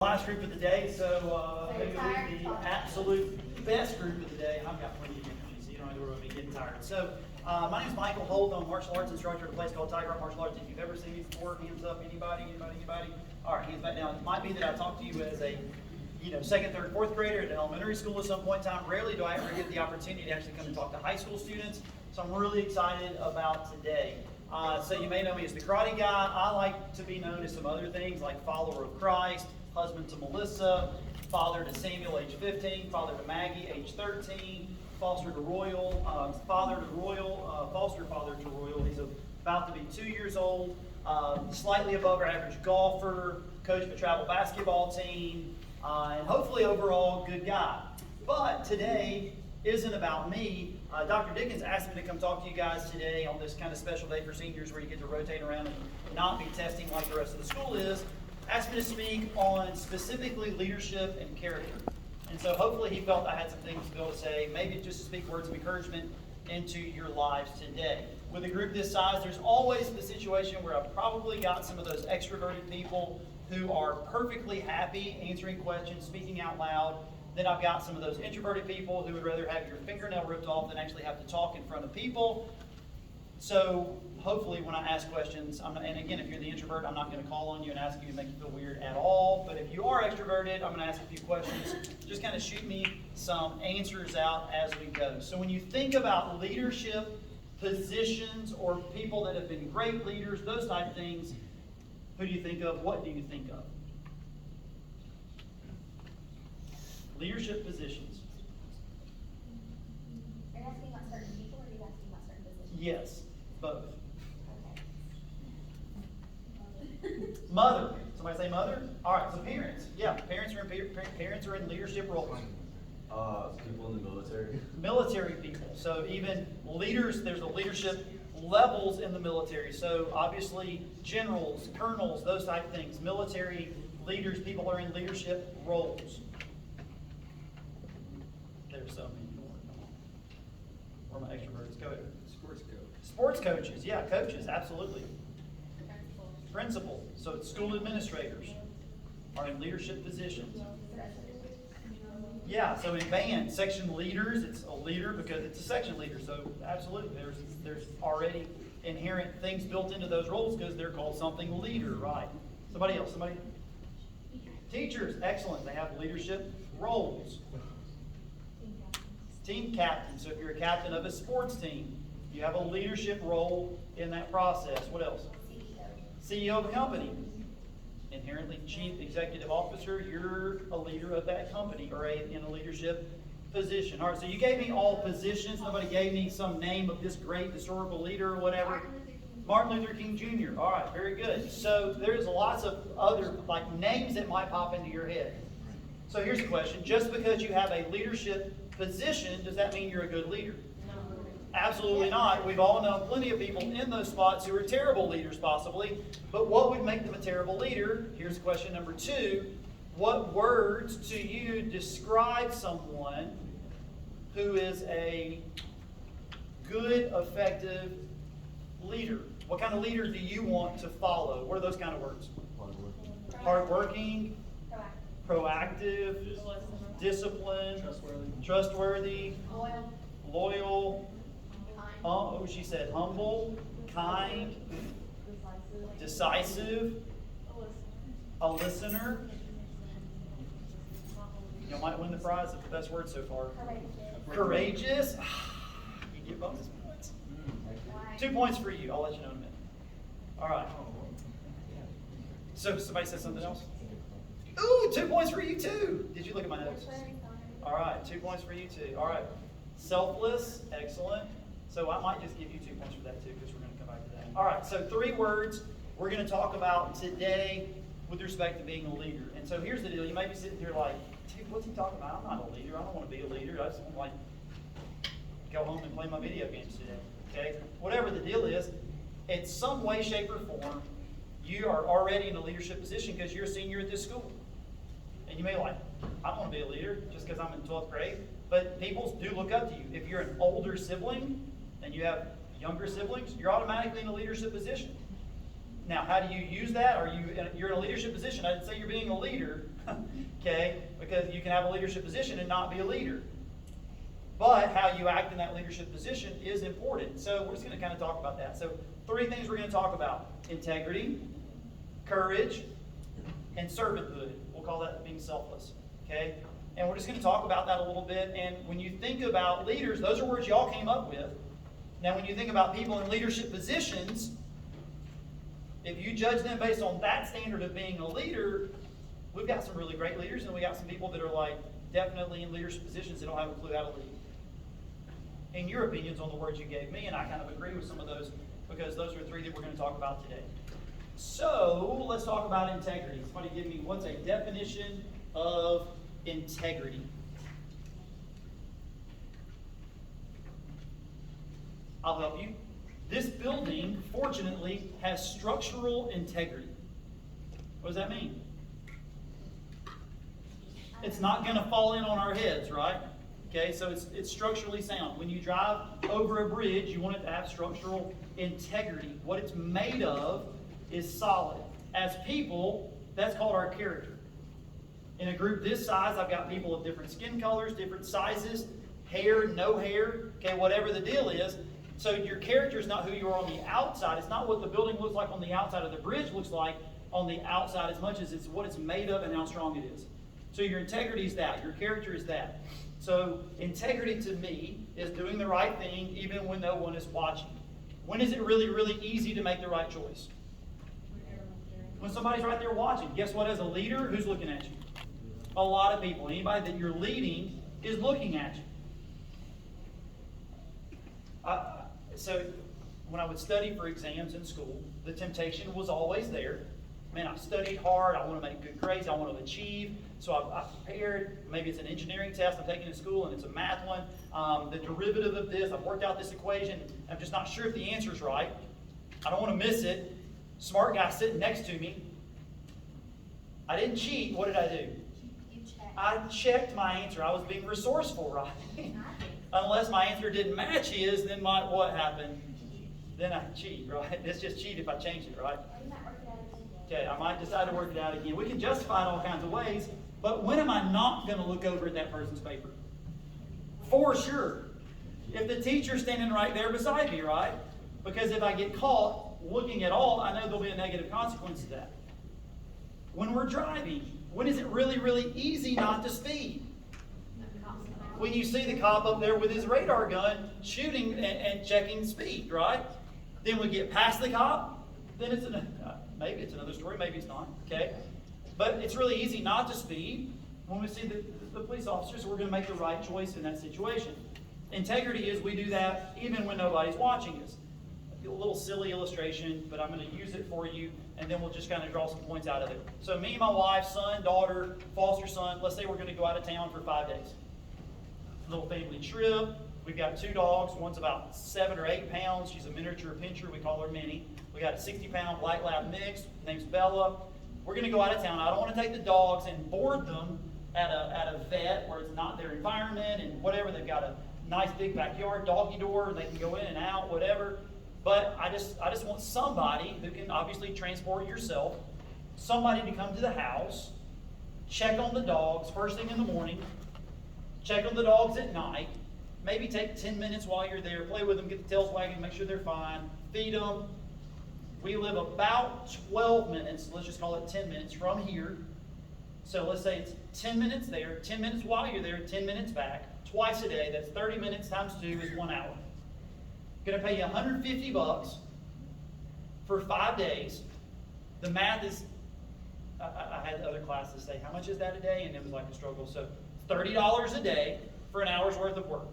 Last group of the day, so maybe the absolute best group of the day, and I've got plenty of energy, so you don't have to worry about me getting tired. So, my name is Michael Holt. I'm a martial arts instructor at a place called Tiger Rock Martial Arts. If you've ever seen me before, hands up. Anybody? All right, hands back down. It might be that I talked to you as a, second, third, fourth grader at elementary school at some point in time. Rarely do I ever get the opportunity to actually come and talk to high school students, so I'm really excited about today. So you may know me as the karate guy. I like to be known as some other things like follower of Christ, husband to Melissa, father to Samuel, age 15, father to Maggie, age 13, foster to Royal, father to Royal, foster father to Royal. He's about to be 2 years old, slightly above our average golfer, coach of a travel basketball team, and hopefully overall good guy. But today isn't about me. Dr. Dickens asked me to come talk to you guys today on this kind of special day for seniors where you get to rotate around and not be testing like the rest of the school is. Asked me to speak on specifically leadership and character. And so hopefully he felt I had some things to be able to say, maybe just to speak words of encouragement into your lives today. With a group this size, there's always the situation where I've probably got some of those extroverted people who are perfectly happy answering questions, speaking out loud. Then I've got some of those introverted people who would rather have your fingernail ripped off than actually have to talk in front of people. So hopefully when I ask questions, and again, if you're the introvert, I'm not going to call on you and ask you to make you feel weird at all. But if you are extroverted, I'm going to ask a few questions. Just kind of shoot me some answers out as we go. So when you think about leadership positions or people that have been great leaders, those type of things, who do you think of? What do you think of? Leadership positions. Are you asking about certain people or are you asking about certain positions? Yes, both. Okay. Mother. Somebody say mother? All right, so parents. Yeah, parents are in leadership roles. People in the military. Military people. So even leaders, there's a leadership levels in the military. So obviously generals, colonels, those type of things. Military leaders, people are in leadership roles. There's so many more. Come on. Where are my extroverts? Go ahead. Sports coach. Sports coaches. Yeah, coaches, absolutely. Principal. So it's school administrators are in leadership positions. Yeah, so in band, section leaders, it's a leader because it's a section leader. So absolutely, there's already inherent things built into those roles because they're called something leader, right? Somebody else, somebody? Teachers, excellent. They have leadership roles. Team captain, so if you're a captain of a sports team, you have a leadership role in that process. What else? CEO of a company. Inherently chief executive officer, you're a leader of that company or in a leadership position. All right, so you gave me all positions. Nobody gave me some name of this great historical leader or whatever. Martin Luther King Jr. All right, very good. So there's lots of other names that might pop into your head. So here's the question. Just because you have a leadership position, does that mean you're a good leader? No. Absolutely not. We've all known plenty of people in those spots who are terrible leaders possibly, but what would make them a terrible leader? Here's question number 2. What words to you describe someone who is a good, effective leader? What kind of leader do you want to follow? What are those kind of words? Hardworking, proactive, disciplined, trustworthy, loyal, she said humble, kind, decisive, a listener. You might win the prize of the best word so far. Courageous. You get bonus points. 2 points for you. I'll let you know in a minute. All right. So somebody said something else? Ooh, 2 points for you too. Did you look at my notes? All right, 2 points for you too. All right. Selfless, excellent. So I might just give you 2 points for that too because we're going to come back to that. All right, so 3 words we're going to talk about today with respect to being a leader. And so here's the deal. You may be sitting here like, dude, what's he talking about? I'm not a leader. I don't want to be a leader. I just want to go home and play my video games today. Okay? Whatever the deal is, in some way, shape, or form, you are already in a leadership position because you're a senior at this school. And you may be like, I don't want to be a leader just because I'm in 12th grade. But people do look up to you. If you're an older sibling and you have younger siblings, you're automatically in a leadership position. Now, how do you use that? You're in a leadership position. I didn't say you're being a leader, Okay? Because you can have a leadership position and not be a leader. But how you act in that leadership position is important. So we're just going to kind of talk about that. So 3 things we're going to talk about: integrity, courage, and servanthood. We'll call that being selfless. Okay? And we're just going to talk about that a little bit. And when you think about leaders, those are words y'all came up with. Now when you think about people in leadership positions, if you judge them based on that standard of being a leader, we've got some really great leaders, and we got some people that are like definitely in leadership positions that don't have a clue how to lead. In your opinions on the words you gave me, and I kind of agree with some of those, because those are 3 that we're going to talk about today. So let's talk about integrity. Somebody give me, what's a definition of integrity? I'll help you. This building, fortunately, has structural integrity. What does that mean? It's not going to fall in on our heads, right? Okay, so it's structurally sound. When you drive over a bridge, you want it to have structural integrity. What it's made of is solid. As people, that's called our character. In a group this size, I've got people of different skin colors, different sizes, hair, no hair, okay, whatever the deal is. So your character is not who you are on the outside. It's not what the building looks like on the outside or the bridge looks like on the outside as much as it's what it's made of and how strong it is. So your integrity is that. Your character is that. So integrity to me is doing the right thing even when no one is watching. When is it really, really easy to make the right choice? When somebody's right there watching. Guess what? As a leader, who's looking at you? A lot of people. Anybody that you're leading is looking at you. So when I would study for exams in school, the temptation was always there. Man, I studied hard. I want to make good grades. I want to achieve. So I prepared. Maybe it's an engineering test I'm taking in school, and it's a math one. The derivative of this, I've worked out this equation. I'm just not sure if the answer's right. I don't want to miss it. Smart guy sitting next to me. I didn't cheat. What did I do? You checked. I checked my answer. I was being resourceful, right? Unless my answer didn't match his, then what happened? Then I cheat, right? It's just cheat if I change it, right? Or you might work it out again. Okay, I might decide to work it out again. We can justify it all kinds of ways, but when am I not going to look over at that person's paper? For sure. If the teacher's standing right there beside me, right? Because if I get caught looking at all, I know there'll be a negative consequence to that. When we're driving, when is it really, really easy not to speed? When you see the cop up there with his radar gun shooting and checking speed, right? Then we get past the cop, then it's maybe it's another story, maybe it's not, okay? But it's really easy not to speed when we see the police officers. We're going to make the right choice in that situation. Integrity is we do that even when nobody's watching us. A little silly illustration, but I'm going to use it for you, and then we'll just kind of draw some points out of it. So me, my wife, son, daughter, foster son, let's say we're going to go out of town for 5 days. Little family trip. We've got 2 dogs. One's about 7 or 8 pounds. She's a miniature pincher. We call her Minnie. We got a 60-pound black lab mix. Name's Bella. We're going to go out of town. I don't want to take the dogs and board them at a vet where it's not their environment and whatever. They've got a nice big backyard, doggy door. They can go in and out, whatever. But I just want somebody who can obviously transport yourself, somebody to come to the house, check on the dogs first thing in the morning, check on the dogs at night, maybe take 10 minutes while you're there, play with them, get the tails wagging, make sure they're fine, feed them. We live about 12 minutes, let's just call it 10 minutes from here. So let's say it's 10 minutes there, 10 minutes while you're there, 10 minutes back, twice a day. That's 30 minutes times 2 is 1 hour. Going to pay you $150 for 5 days. The math is, I had other classes say, how much is that a day? And it was like a struggle. So $30 a day for an hour's worth of work.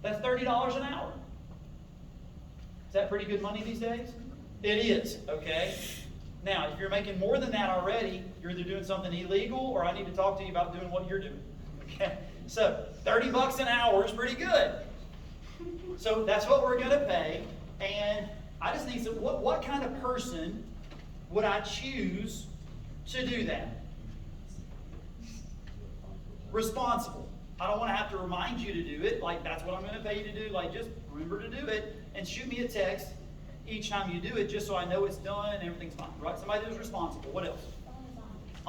That's $30 an hour. Is that pretty good money these days? It is, okay? Now, if you're making more than that already, you're either doing something illegal or I need to talk to you about doing what you're doing. Okay? So $30 an hour is pretty good. So that's what we're going to pay. And I just need some, what kind of person would I choose to do that? Responsible. I don't want to have to remind you to do it. Like, that's what I'm going to pay you to do. Like, just remember to do it and shoot me a text each time you do it just so I know it's done and everything's fine. Right? Somebody who's responsible. What else?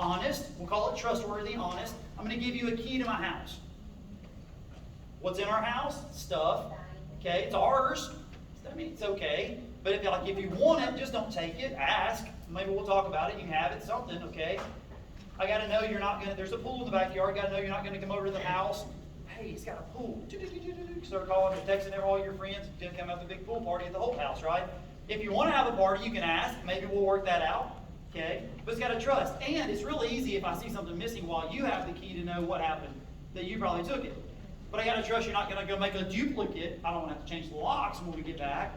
honest. We'll call it trustworthy, honest. I'm going to give you a key to my house. What's in our house? Stuff. Okay, it's ours. I mean, it's okay. But if you want it, just don't take it. Ask. Maybe we'll talk about it. You can have it, something, okay? I got to know you're not going to, there's a pool in the backyard. Got to know you're not going to come over to the house. Hey, he's got a pool. Start calling or texting all your friends. Going to come have a big pool party at the whole house, right? If you want to have a party, you can ask. Maybe we'll work that out, okay? But it's got to trust. And it's really easy if I see something missing while you have the key to know what happened, that you probably took it. But I got to trust you're not going to go make a duplicate. I don't want to have to change the locks when we get back.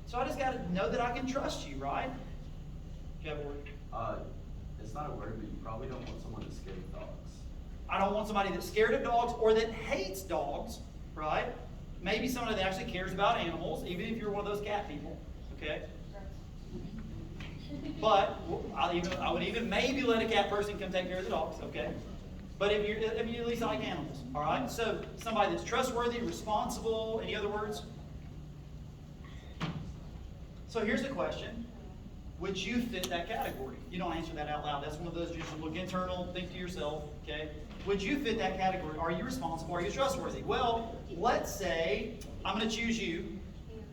So I just got to know that I can trust you, right? Do you have a word? It's not a word, but you probably don't want someone that's scared of dogs. I don't want somebody that's scared of dogs or that hates dogs, right? Maybe somebody that actually cares about animals, even if you're one of those cat people, okay? But I would even maybe let a cat person come take care of the dogs, okay? But if you at least like animals, all right? So somebody that's trustworthy, responsible, any other words? So here's the question. Would you fit that category? You don't answer that out loud. That's one of those you should look internal, think to yourself, okay? Would you fit that category? Are you responsible? Are you trustworthy? Well, let's say I'm going to choose you,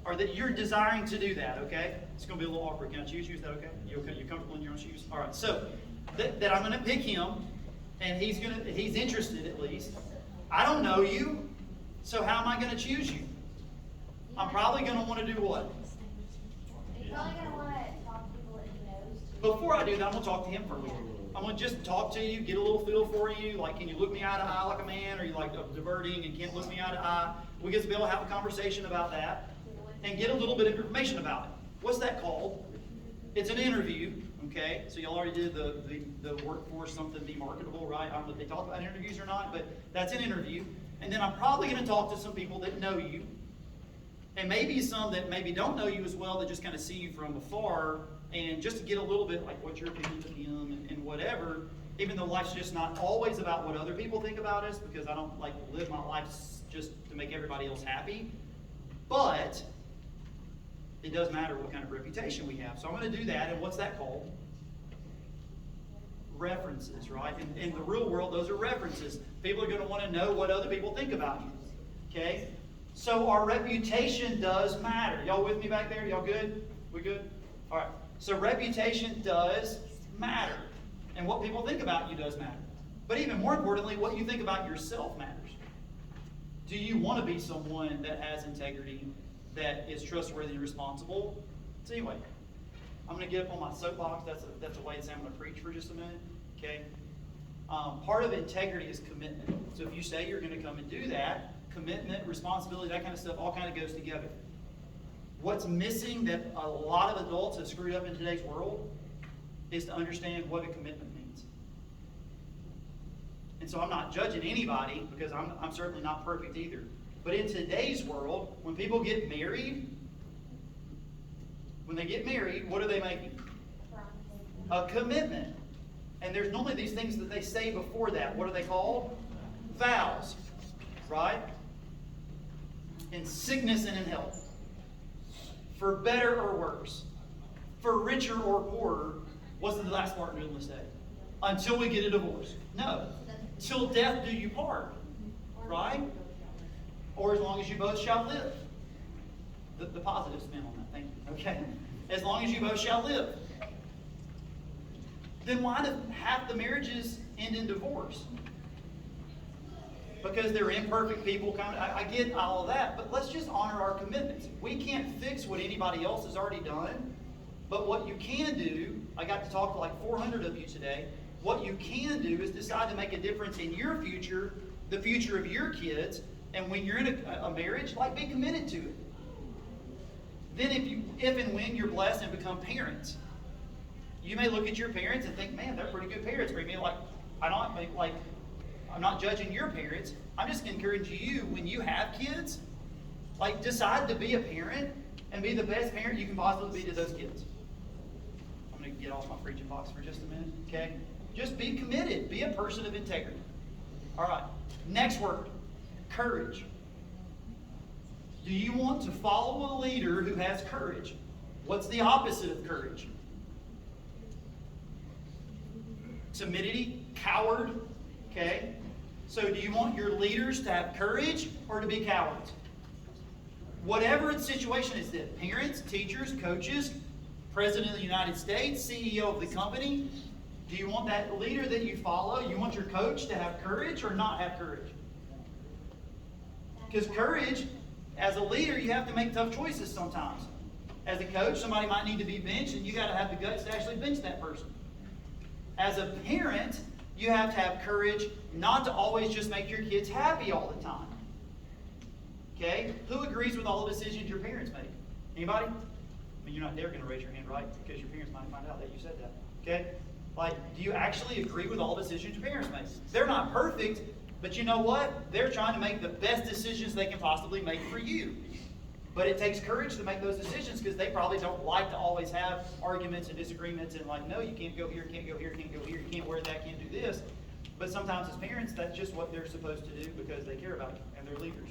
or that you're desiring to do that, okay? It's going to be a little awkward. Can I choose you? Is that okay? You okay? You're comfortable in your own shoes? All right. So that I'm going to pick him, and he's interested at least. I don't know you, so how am I going to choose you? I'm probably going to want to do what? You're probably going to want to talk to people that he knows. Before I do that, I'm going to talk to him for a little. I'm going to just talk to you, get a little feel for you. Like, can you look me eye to eye like a man? Or you like diverting and can't look me eye to eye? We get to be able to have a conversation about that and get a little bit of information about it. What's that called? It's an interview, okay? So y'all already did the workforce something be marketable, right? I don't know if they talk about interviews or not, but that's an interview. And then I'm probably going to talk to some people that know you. And maybe some that maybe don't know you as well, that just kind of see you from afar, and just to get a little bit like what's your opinion of him and whatever, even though life's just not always about what other people think about us, because I don't like to live my life just to make everybody else happy. But it does matter what kind of reputation we have. So I'm going to do that, and what's that called? References, right? In the real world, those are references. People are going to want to know what other people think about you, okay? So our reputation does matter. Y'all with me back there? Y'all good? We good? All right. So reputation does matter. And what people think about you does matter. But even more importantly, what you think about yourself matters. Do you want to be someone that has integrity, that is trustworthy and responsible? So anyway, I'm going to get up on my soapbox. That's a way to say I'm going to preach for just a minute. Okay? Part of integrity is commitment. So if you say you're going to come and do that, commitment, responsibility, that kind of stuff all kind of goes together. What's missing that a lot of adults have screwed up in today's world is to understand what a commitment means. And so I'm not judging anybody, because I'm certainly not perfect either. But in today's world, when people get married, what are they making? A commitment. And there's normally these things that they say before that. What are they called? Vows. Right? In sickness and in health. For better or worse. For richer or poorer. What's the last part we're going to say? Until we get a divorce. No. Till death do you part. Right? Or as long as you both shall live. The positive spin on that. Thank you. Okay? As long as you both shall live. Then why do half the marriages end in divorce? Because they're imperfect people. I get all of that, but let's just honor our commitments. We can't fix what anybody else has already done, but what you can do, I got to talk to like 400 of you today, what you can do is decide to make a difference in your future, the future of your kids, and when you're in a marriage, like, be committed to it. Then if and when you're blessed and become parents, you may look at your parents and think, man, they're pretty good parents. Or you may I'm not judging your parents. I'm just encouraging you, when you have kids, like, decide to be a parent and be the best parent you can possibly be to those kids. I'm going to get off my preaching box for just a minute, okay? Just be committed. Be a person of integrity. All right. Next word, courage. Do you want to follow a leader who has courage? What's the opposite of courage? timidity, coward, okay? So do you want your leaders to have courage or to be cowards? Whatever the situation is, that parents, teachers, coaches, President of the United States, CEO of the company, do you want that leader that you follow, you want your coach to have courage or not have courage? Because courage, as a leader, you have to make tough choices sometimes. As a coach, somebody might need to be benched, and you got to have the guts to actually bench that person. As a parent, you have to have courage not to always just make your kids happy all the time. Okay? Who agrees with all the decisions your parents make? Anybody? I mean, you're not dare going to raise your hand, right? Because your parents might find out that you said that. Okay? Like, do you actually agree with all the decisions your parents make? They're not perfect, but you know what? They're trying to make the best decisions they can possibly make for you. But it takes courage to make those decisions because they probably don't like to always have arguments and disagreements and like, no, you can't go here, can't go here, can't go here, you can't wear that, can't do this. But sometimes as parents, that's just what they're supposed to do because they care about you and they're leaders.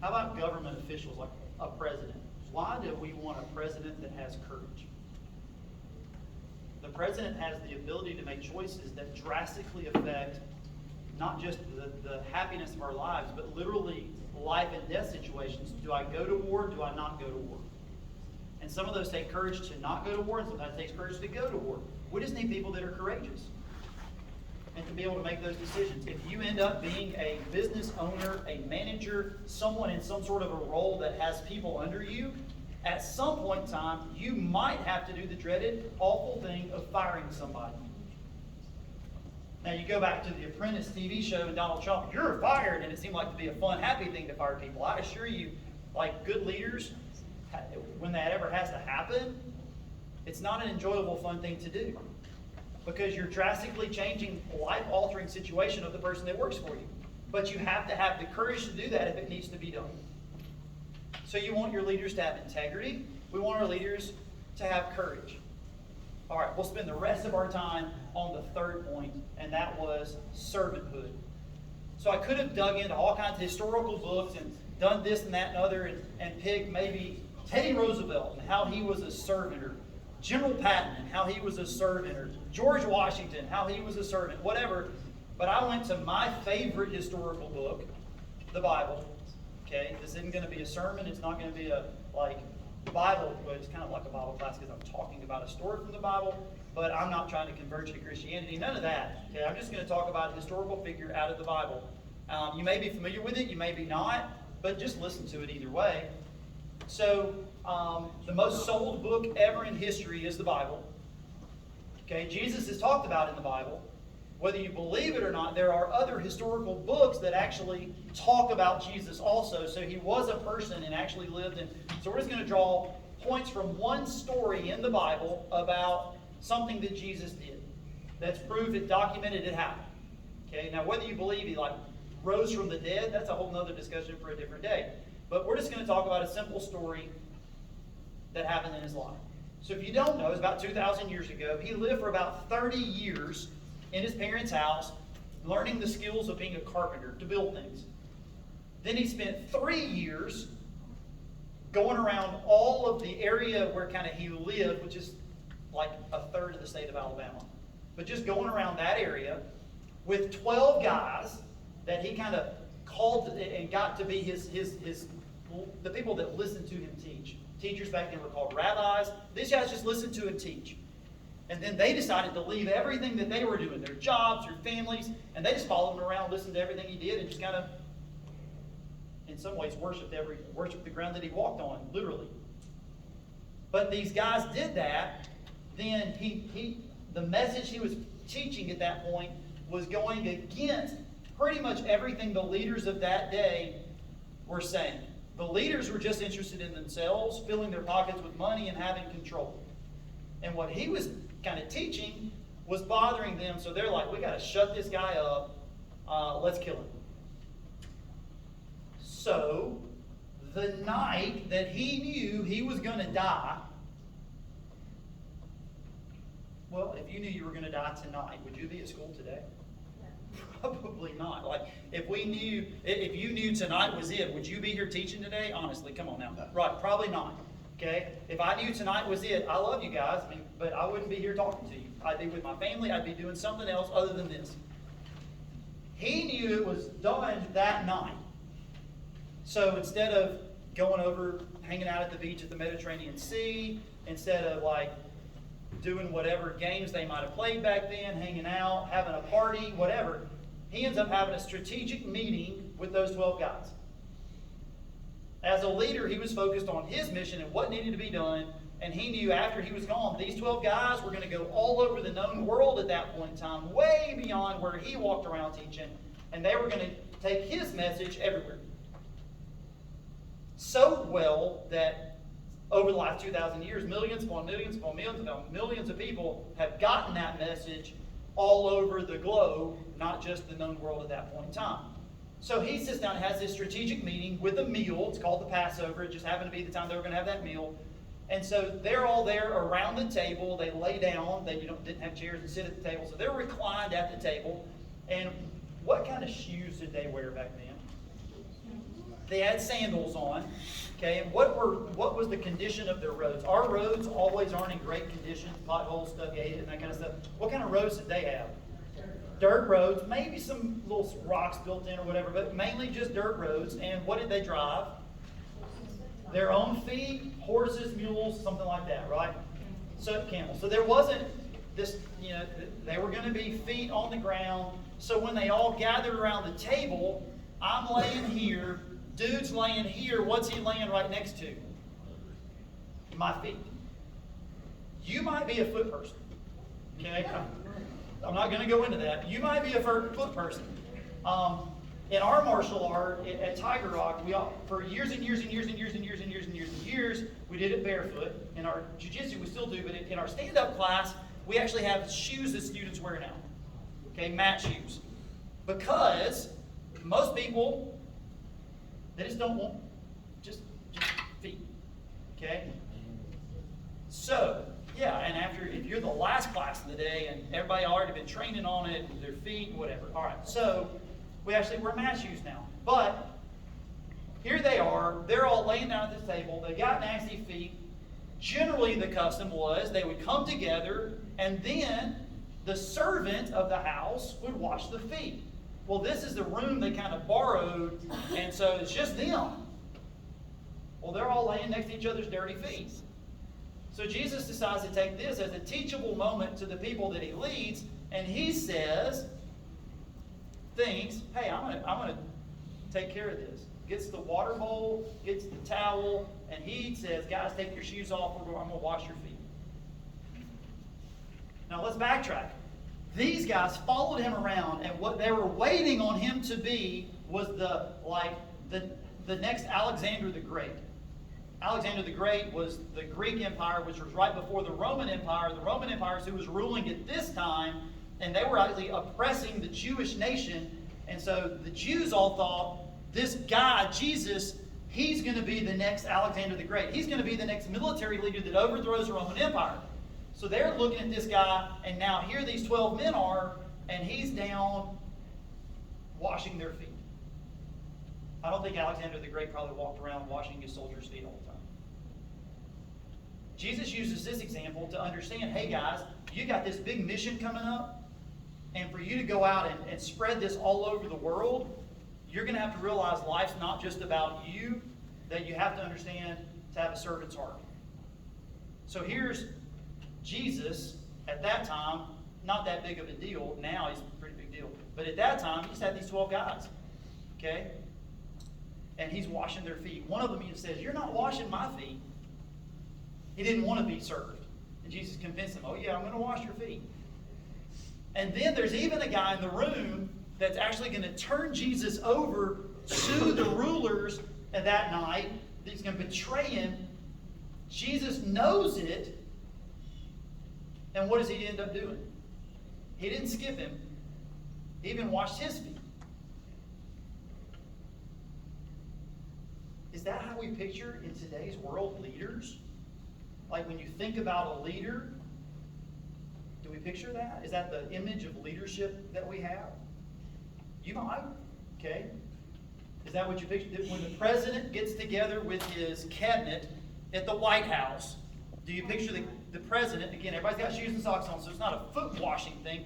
How about government officials like a president? Why do we want a president that has courage? The president has the ability to make choices that drastically affect not just the happiness of our lives, but literally life and death situations. Do I go to war? Do I not go to war? And some of those take courage to not go to war, and sometimes it takes courage to go to war. We just need people that are courageous and to be able to make those decisions. If you end up being a business owner, a manager, someone in some sort of a role that has people under you, at some point in time, you might have to do the dreaded, awful thing of firing somebody. Now, you go back to The Apprentice TV show and Donald Trump, you're fired, and it seemed like to be a fun, happy thing to fire people. I assure you, like good leaders, when that ever has to happen, it's not an enjoyable, fun thing to do. Because you're drastically changing life-altering situation of the person that works for you. But you have to have the courage to do that if it needs to be done. So you want your leaders to have integrity. We want our leaders to have courage. All right, we'll spend the rest of our time on the third point, and that was servanthood. So I could have dug into all kinds of historical books and done this and that and other and picked maybe Teddy Roosevelt and how he was a servant, or General Patton and how he was a servant, or George Washington, how he was a servant, whatever. But I went to my favorite historical book, the Bible. Okay, this isn't going to be a sermon. It's not going to be a Bible, but it's kind of like a Bible class because I'm talking about a story from the Bible, but I'm not trying to convert you to Christianity. None of that. Okay, I'm just going to talk about a historical figure out of the Bible. You may be familiar with it, you may be not, but just listen to it either way. So, the most sold book ever in history is the Bible. Okay, Jesus is talked about in the Bible. Whether you believe it or not, there are other historical books that actually talk about Jesus also. So he was a person and actually lived. And so we're just going to draw points from one story in the Bible about something that Jesus did. That's proved it, documented it happened. Okay, now whether you believe he rose from the dead, that's a whole other discussion for a different day. But we're just going to talk about a simple story that happened in his life. So if you don't know, it's about 2,000 years ago. He lived for about 30 years in his parents' house, learning the skills of being a carpenter to build things. Then he spent 3 years going around all of the area where kind of he lived, which is like a third of the state of Alabama. But just going around that area with 12 guys that he kind of called and got to be the people that listened to him teach. Teachers back then were called rabbis. These guys just listened to him teach. And then they decided to leave everything that they were doing, their jobs, their families, and they just followed him around, listened to everything he did, and just kind of, in some ways, worshiped the ground that he walked on, literally. But these guys did that. Then the message he was teaching at that point was going against pretty much everything the leaders of that day were saying. The leaders were just interested in themselves, filling their pockets with money and having control. And what he was kind of teaching was bothering them, so they're like, we got to shut this guy up. Let's kill him. So, the night that he knew he was going to die, well, if you knew you were going to die tonight, would you be at school today? Probably not. Like, if you knew tonight was it, would you be here teaching today? Honestly, come on now. Right, probably not. Okay? If I knew tonight was it, I love you guys, but I wouldn't be here talking to you. I'd be with my family. I'd be doing something else other than this. He knew it was done that night. So instead of going over, hanging out at the beach at the Mediterranean Sea, instead of like doing whatever games they might have played back then, hanging out, having a party, whatever, he ends up having a strategic meeting with those 12 guys. As a leader, he was focused on his mission and what needed to be done, and he knew after he was gone, these 12 guys were going to go all over the known world at that point in time, way beyond where he walked around teaching, and they were going to take his message everywhere. So well that over the last 2,000 years, millions upon millions upon millions upon millions of people have gotten that message all over the globe, not just the known world at that point in time. So he sits down and has this strategic meeting with a meal. It's called the Passover. It just happened to be the time they were going to have that meal. And so they're all there around the table. They lay down. They didn't have chairs and sit at the table. So they're reclined at the table. And what kind of shoes did they wear back then? They had sandals on. Okay, and what was the condition of their roads? Our roads always aren't in great condition. Potholes stuck in and that kind of stuff. What kind of roads did they have? Dirt roads, maybe some little rocks built in or whatever, but mainly just dirt roads. And what did they drive? Their own feet, horses, mules, something like that, right? So camels. So there wasn't this, they were going to be feet on the ground. So when they all gathered around the table, I'm laying here, dude's laying here. What's he laying right next to? My feet. You might be a foot person. Okay? I'm not going to go into that. You might be a foot person. In our martial art at Tiger Rock, for years and years and years and years and years and years and years and years, we did it barefoot. In our jiu-jitsu, we still do, but in our stand-up class, we actually have shoes that students wear now. Okay, mat shoes. Because most people, they just don't want just feet. Okay? So, yeah, and if you're the last class of the day and everybody already been training on it, their feet, whatever. All right, so we actually wear mat shoes now. But here they are. They're all laying down at this table. They got nasty feet. Generally, the custom was they would come together and then the servant of the house would wash the feet. Well, this is the room they kind of borrowed, and so it's just them. Well, they're all laying next to each other's dirty feet. So Jesus decides to take this as a teachable moment to the people that he leads, and he thinks, hey, I'm gonna take care of this. Gets the water bowl, gets the towel, and he says, guys, take your shoes off, I'm gonna wash your feet. Now let's backtrack. These guys followed him around, and what they were waiting on him to be was the next Alexander the Great. Alexander the Great was the Greek Empire, which was right before the Roman Empire. The Roman Empire is who was ruling at this time, and they were actually oppressing the Jewish nation. And so the Jews all thought, this guy, Jesus, he's going to be the next Alexander the Great. He's going to be the next military leader that overthrows the Roman Empire. So they're looking at this guy, and now here these 12 men are, and he's down washing their feet. I don't think Alexander the Great probably walked around washing his soldiers' feet all the time. Jesus uses this example to understand, hey guys, you got this big mission coming up, and for you to go out and spread this all over the world, you're going to have to realize life's not just about you, that you have to understand to have a servant's heart. So here's Jesus, at that time, not that big of a deal. Now he's a pretty big deal. But at that time, he just had these 12 guys. Okay? And he's washing their feet. One of them even says, you're not washing my feet. He didn't want to be served. And Jesus convinced him, oh yeah, I'm going to wash your feet. And then there's even a guy in the room that's actually going to turn Jesus over to the rulers at that night. He's going to betray him. Jesus knows it. And what does he end up doing? He didn't skip him. He even washed his feet. Is that how we picture in today's world leaders? Like when you think about a leader, do we picture that? Is that the image of leadership that we have? You might, okay? Is that what you picture? When the president gets together with his cabinet at the White House, do you picture the president, again, everybody's got shoes and socks on, so it's not a foot washing thing,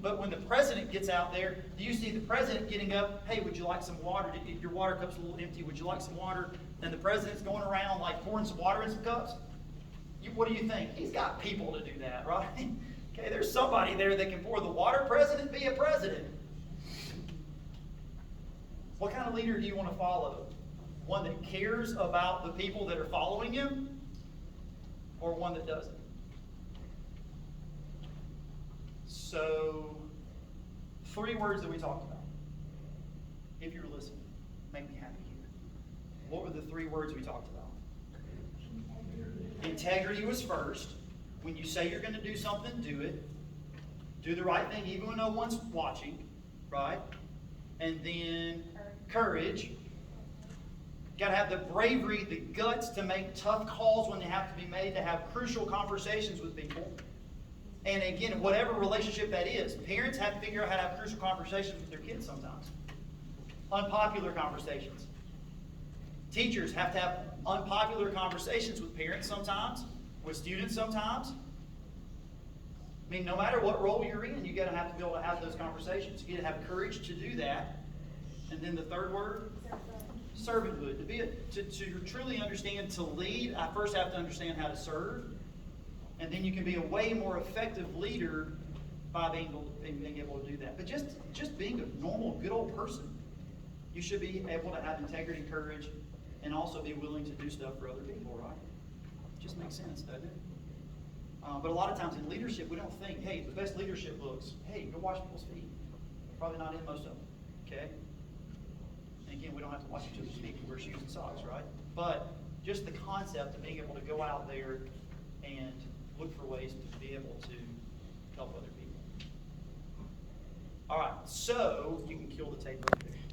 but when the president gets out there, do you see the president getting up, hey, would you like some water? Your water cup's a little empty, would you like some water? And the president's going around like pouring some water in some cups? What do you think? He's got people to do that, right? Okay, there's somebody there that can pour the water. President, be a president. What kind of leader do you want to follow? One that cares about the people that are following him, or one that doesn't? So, 3 words that we talked about. If you're listening, make me happy here. What were the 3 words we talked about? Integrity was first. When you say you're going to do something, do it. Do the right thing even when no one's watching, right? And then courage. Got to have the bravery, the guts to make tough calls when they have to be made, to have crucial conversations with people. And again, whatever relationship that is, parents have to figure out how to have crucial conversations with their kids sometimes. Unpopular conversations. Teachers have to have unpopular conversations with parents sometimes, with students sometimes. I mean, no matter what role you're in, you got to have to be able to have those conversations. You got to have courage to do that. And then the 3rd word, servanthood. To truly understand, to lead, I first have to understand how to serve. And then you can be a way more effective leader by being able to do that. But just being a normal, good old person, you should be able to have integrity, courage, and also be willing to do stuff for other people, right? It just makes sense, doesn't it? But a lot of times in leadership, we don't think, hey, the best leadership looks, hey, go wash people's feet. Probably not in most of them, okay? And again, we don't have to wash each other's feet, we wear shoes and socks, right? But just the concept of being able to go out there and look for ways to be able to help other people. All right, so you can kill the tape over there.